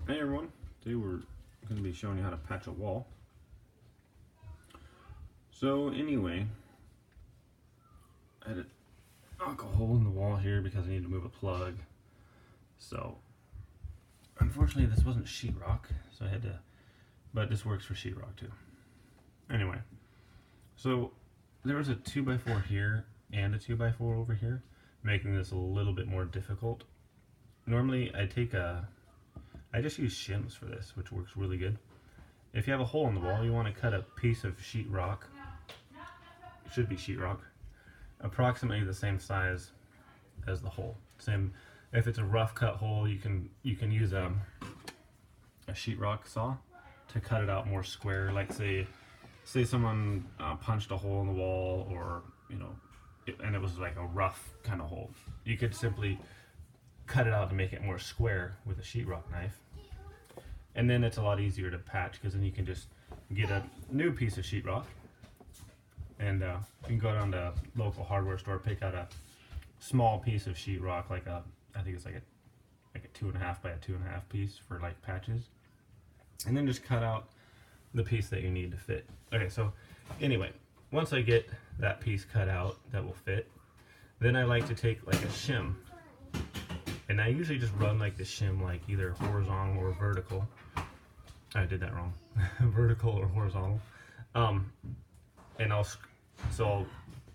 Hey everyone, today we're going to be showing you how to patch a wall. So anyway, I had to knock a hole in the wall here because I need to move a plug. So unfortunately this wasn't sheetrock, so I had to, but this works for sheetrock too. Anyway, so there was a 2x4 here and a 2x4 over here, making this a little bit more difficult. Normally I just use shims for this, which works really good. If you have a hole in the wall, you want to cut a piece of sheetrock. It should be sheetrock, approximately the same size as the hole. Same. If it's a rough cut hole, you can use a sheetrock saw to cut it out more square. Like say someone punched a hole in the wall, or and it was like a rough kind of hole. You could simply cut it out to make it more square with a sheetrock knife, and then it's a lot easier to patch because then you can just get a new piece of sheetrock, and you can go down to a local hardware store, pick out a small piece of sheetrock, like I think it's like a 2.5 by a 2.5 piece for like patches, and then just cut out the piece that you need to fit. Okay, so anyway, once I get that piece cut out that will fit, then I like to take like a shim. And I usually just run like the shim like either horizontal or vertical. I did that wrong. Vertical or horizontal. And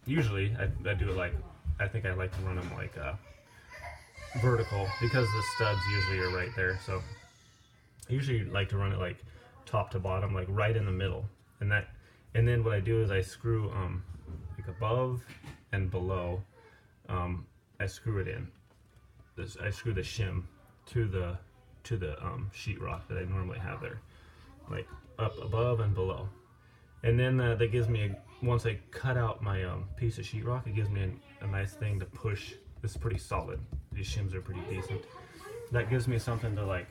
usually I do it like, I think I like to run them like vertical because the studs usually are right there. So I usually like to run it like top to bottom, like right in the middle. And then what I do is I screw like above and below. I screw it in. I screw the shim to the sheetrock that I normally have there, like up above and below, and then that gives me once I cut out my piece of sheetrock, it gives me a nice thing to push. This is pretty solid. These shims are pretty decent. That gives me something to like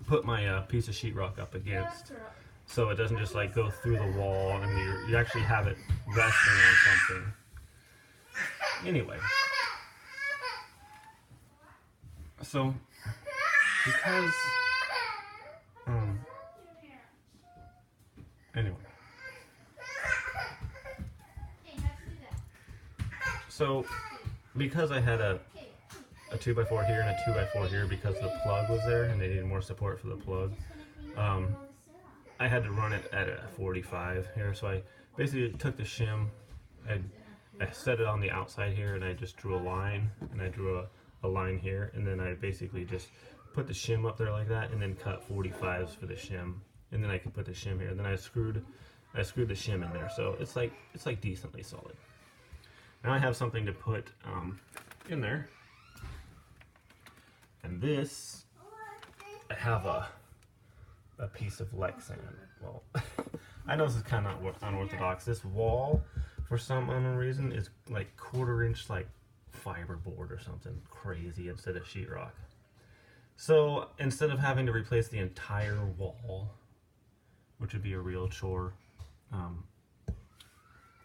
put my piece of sheetrock up against, so it doesn't just like go through the wall, and you actually have it resting on something. Anyway. So, because, anyway, so because I had a 2x4 here and a 2x4 here, because the plug was there and they needed more support for the plug, I had to run it at a 45 here. So I basically took the shim, I set it on the outside here, and I just drew a line, and I drew a line here, and then I basically just put the shim up there like that, and then cut 45s for the shim, and then I could put the shim here. And then I screwed the shim in there, so it's like decently solid. Now I have something to put in there, and this, I have a piece of Lexan. Well, I know this is kind of unorthodox. This wall, for some unknown reason, is like 1/4 inch like fiberboard or something crazy instead of sheetrock. So instead of having to replace the entire wall, which would be a real chore, I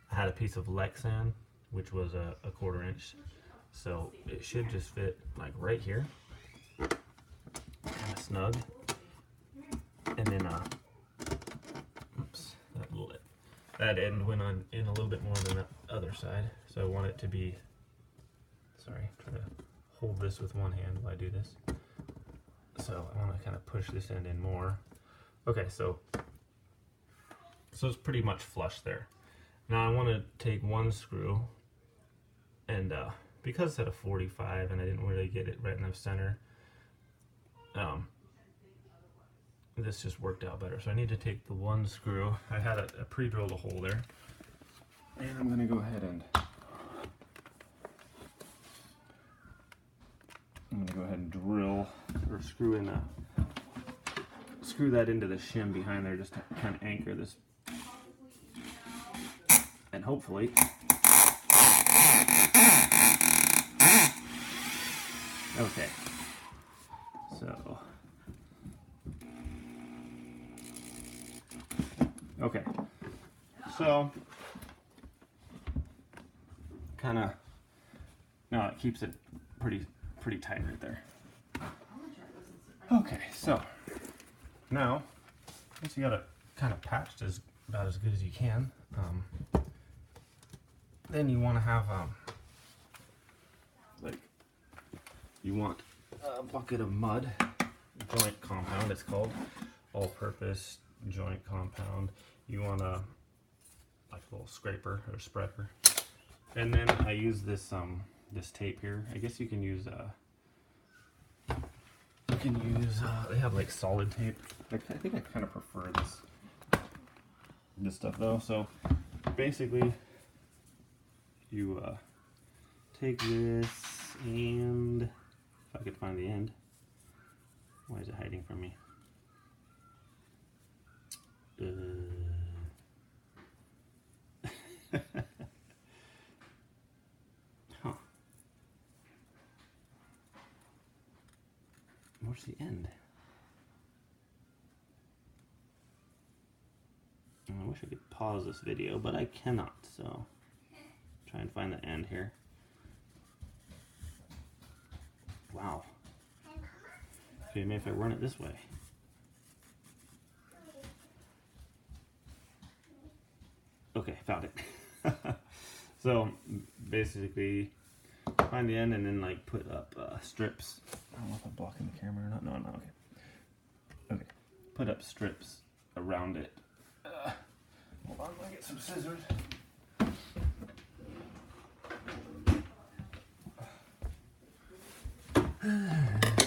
had a piece of Lexan, which was a 1/4 inch. So it should just fit like right here, kind of snug. And then, oops, that end went on in a little bit more than the other side. So I want it to be, sorry, trying to hold this with one hand while I do this. So I want to kind of push this end in more. Okay, so it's pretty much flush there. Now I want to take one screw, and because it's at a 45 and I didn't really get it right in the center, this just worked out better. So I need to take the one screw. I had a pre-drilled a hole there, and I'm going to go ahead and drill or screw that into the shim behind there, just to kind of anchor this, and hopefully okay. So okay, so kind of, now it keeps it pretty tight right there. Okay, so now once you got it kind of patched about as good as you can, then you want to have like you want a bucket of mud, joint compound it's called, all-purpose joint compound. You want a like a little scraper or spreader, and then I use this this tape here. I guess you can use they have like solid tape. I think I kind of prefer this stuff though. So basically you take this, and if I could find the end. Why is it hiding from me? Huh. Where's the end? I wish I could pause this video, but I cannot, so try and find the end here. Wow. Okay, maybe if I run it this way. Okay, found it. So basically find the end and then like put up strips. I don't know if I'm blocking the camera or not. No, I'm not. Okay. Okay. Put up strips around it. Hold on, let me get some scissors.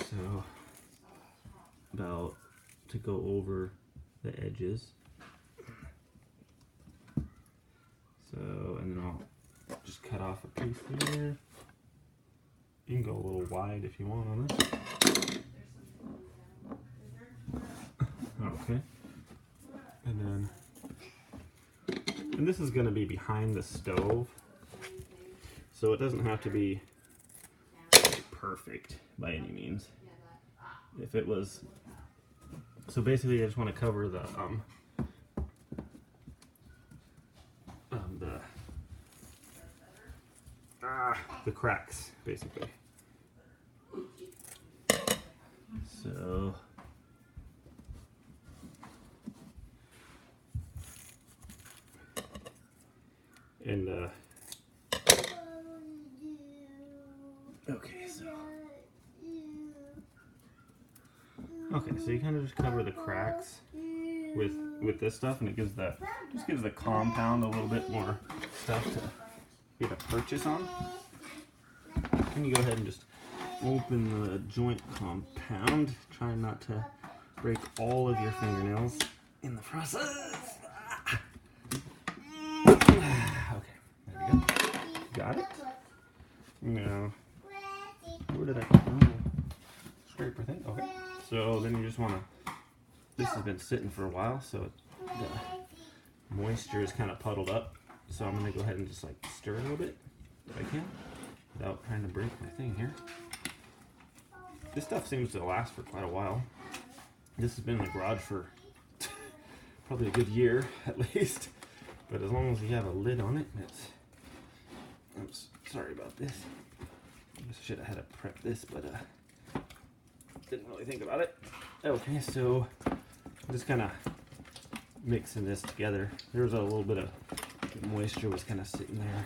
So about to go over the edges. So, and then I'll just cut off a piece here. You can go a little wide if you want on this. Okay. And this is going to be behind the stove, so it doesn't have to be perfect by any means. If it was, so basically I just want to cover the cracks basically. So and okay, so you kind of just cover the cracks with this stuff, and it gives the compound a little bit more stuff to get a purchase on. And you go ahead and just open the joint compound. Try not to break all of your fingernails in the process. Okay, there we go. Got it? No. Where did I put the scraper thing? Okay. So then you just want to, this has been sitting for a while, so the moisture is kind of puddled up. So I'm going to go ahead and just like stir a little bit if I can without trying to break my thing here. This stuff seems to last for quite a while. This has been in the garage for probably a good year at least. But as long as you have a lid on it, I'm sorry about this. I should have had to prep this, but didn't really think about it. Okay, so I'm just kind of mixing this together. There was a little bit of moisture was kind of sitting there,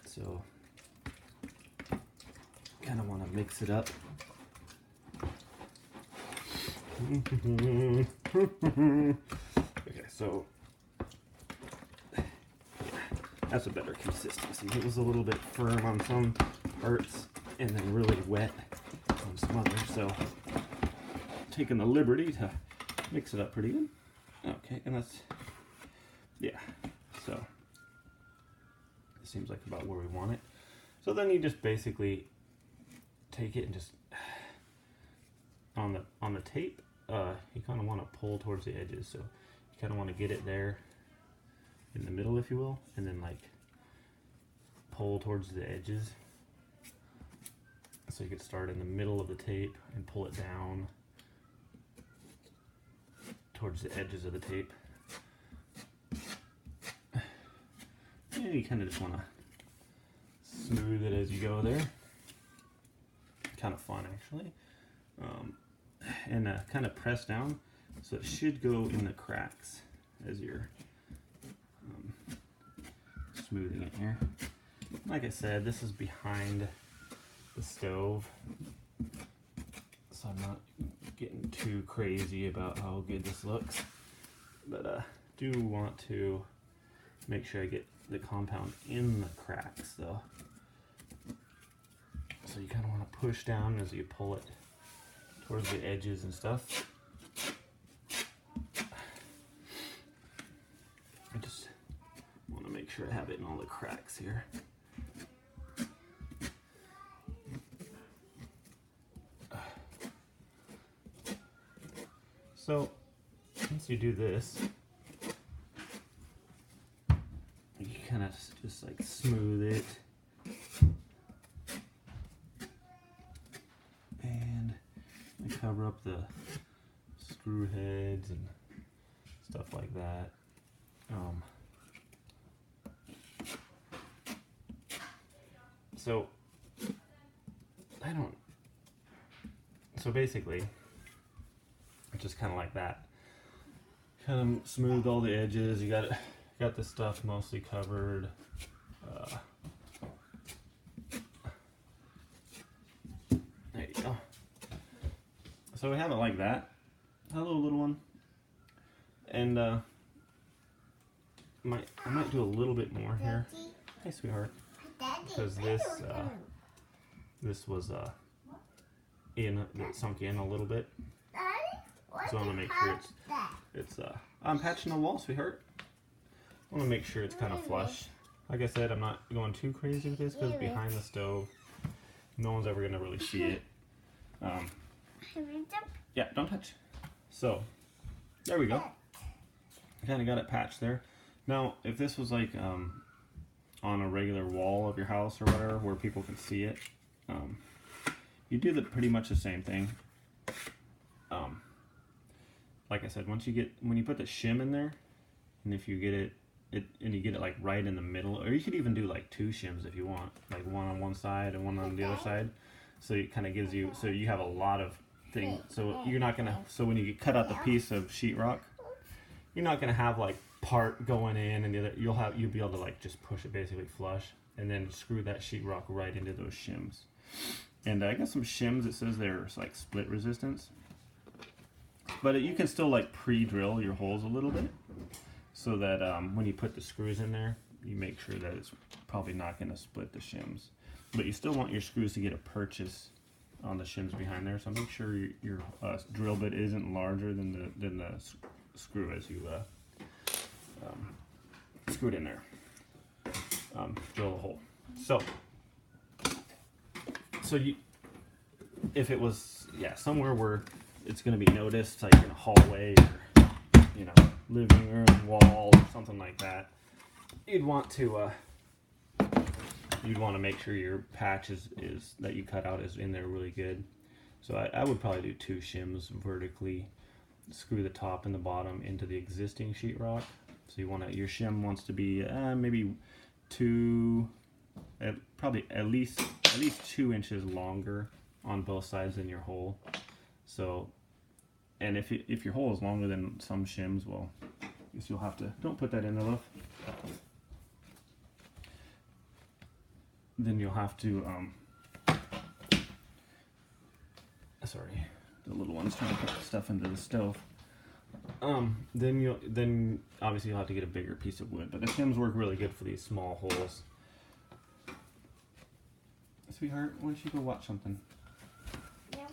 so kind of want to mix it up. Okay, so yeah, that's a better consistency. It was a little bit firm on some parts and then really wet on some others, so taking the liberty to mix it up pretty good. Okay, and that's, yeah, so it seems like about where we want it. So then you just basically take it and just on the tape, you kind of want to pull towards the edges. So you kind of want to get it there in the middle, if you will, and then like pull towards the edges. So you could start in the middle of the tape and pull it down towards the edges of the tape. And you kind of just want to smooth it as you go there. Kind of fun, actually. and kind of press down, so it should go in the cracks as you're smoothing it here. Like I said, this is behind the stove, so I'm not getting too crazy about how good this looks, but do want to make sure I get the compound in the cracks though. So you kind of want to push down as you pull it towards the edges and stuff. I just want to make sure I have it in all the cracks here. So once you do this, you kind of just like smooth it. And cover up the screw heads and stuff like that. So basically, it's just kind of like that. Kind of smooth all the edges. You got this stuff mostly covered. There you go. So we have it like that. Hello, little one. And I might do a little bit more here. Hey, sweetheart. Because this was sunk in a little bit. So I want to make sure it's I'm patching the wall, sweetheart. I want to make sure it's kind of flush. Like I said, I'm not going too crazy with this because behind the stove, no one's ever gonna really see it. Yeah, don't touch. So there we go. I kind of got it patched there. Now, if this was like on a regular wall of your house or whatever, where people can see it, you do pretty much the same thing. Like I said, when you put the shim in there, and if you get it and you get it like right in the middle, or you could even do like two shims if you want, like one on one side and one on the other side. So it kind of gives you, so you have a lot of things. So you're not gonna, so when you cut out the piece of sheetrock, you're not gonna have like part going in and the other. You'll be able to like just push it basically flush, and then screw that sheetrock right into those shims. And I got some shims. It says they're like split resistance. But you can still like pre-drill your holes a little bit, so that when you put the screws in there, you make sure that it's probably not going to split the shims. But you still want your screws to get a purchase on the shims behind there, so make sure your drill bit isn't larger than the screw as you screw it in there. Drill the hole. So if it was somewhere where it's going to be noticed, like in a hallway or living room wall or something like that, you'd want to make sure your patch is that you cut out is in there really good. So I would probably do two shims vertically, screw the top and the bottom into the existing sheetrock. So your shim wants to be maybe probably at least 2 inches longer on both sides than your hole. So, and if your hole is longer than some shims, well, I guess you'll have to, don't put that in there, love. Then you'll have to, sorry, the little one's trying to put stuff into the stove. Then obviously you'll have to get a bigger piece of wood, but the shims work really good for these small holes. Sweetheart, why don't you go watch something? Yep.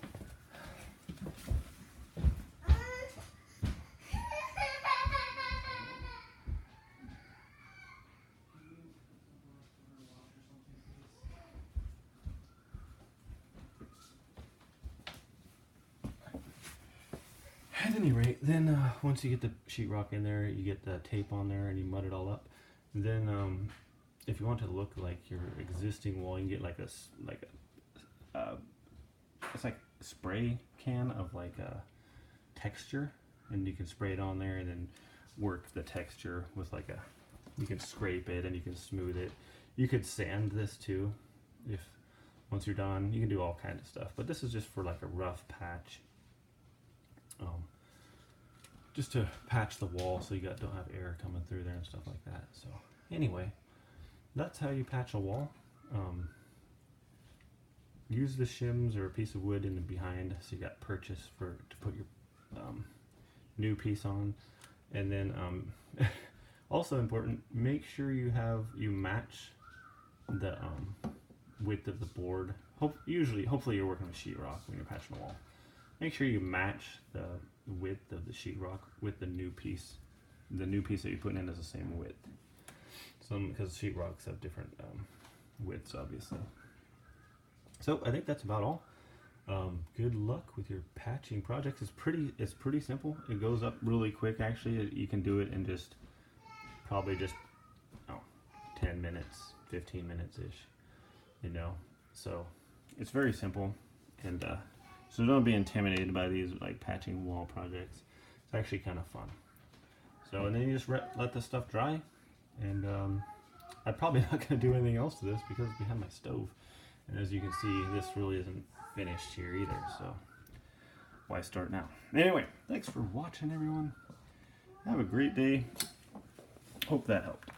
At any rate, then once you get the sheetrock in there, you get the tape on there, and you mud it all up. Then, if you want to look like your existing wall, you can get like it's like a spray can of like a texture, and you can spray it on there, and then work the texture with like you can scrape it and you can smooth it. You could sand this too, once you're done. You can do all kinds of stuff, but this is just for like a rough patch. just to patch the wall so you don't have air coming through there and stuff like that. So anyway, that's how you patch a wall. Use the shims or a piece of wood in the behind, so you got purchase to put your new piece on. And then also important, make sure you match the width of the board. Hopefully you're working with sheetrock when you're patching a wall. Make sure you match the width of the sheetrock with the new piece. The new piece that you're putting in is the same width. Because sheetrocks have different widths, obviously. So I think that's about all. Good luck with your patching projects. It's pretty simple. It goes up really quick. Actually, you can do it in probably 10 minutes, 15 minutes ish. So it's very simple, and so don't be intimidated by these like patching wall projects. It's actually kind of fun. So and then you just let the stuff dry, and I'm probably not going to do anything else to this because it's behind my stove. And as you can see, this really isn't finished here either, so why start now? Anyway, thanks for watching, everyone. Have a great day. Hope that helped.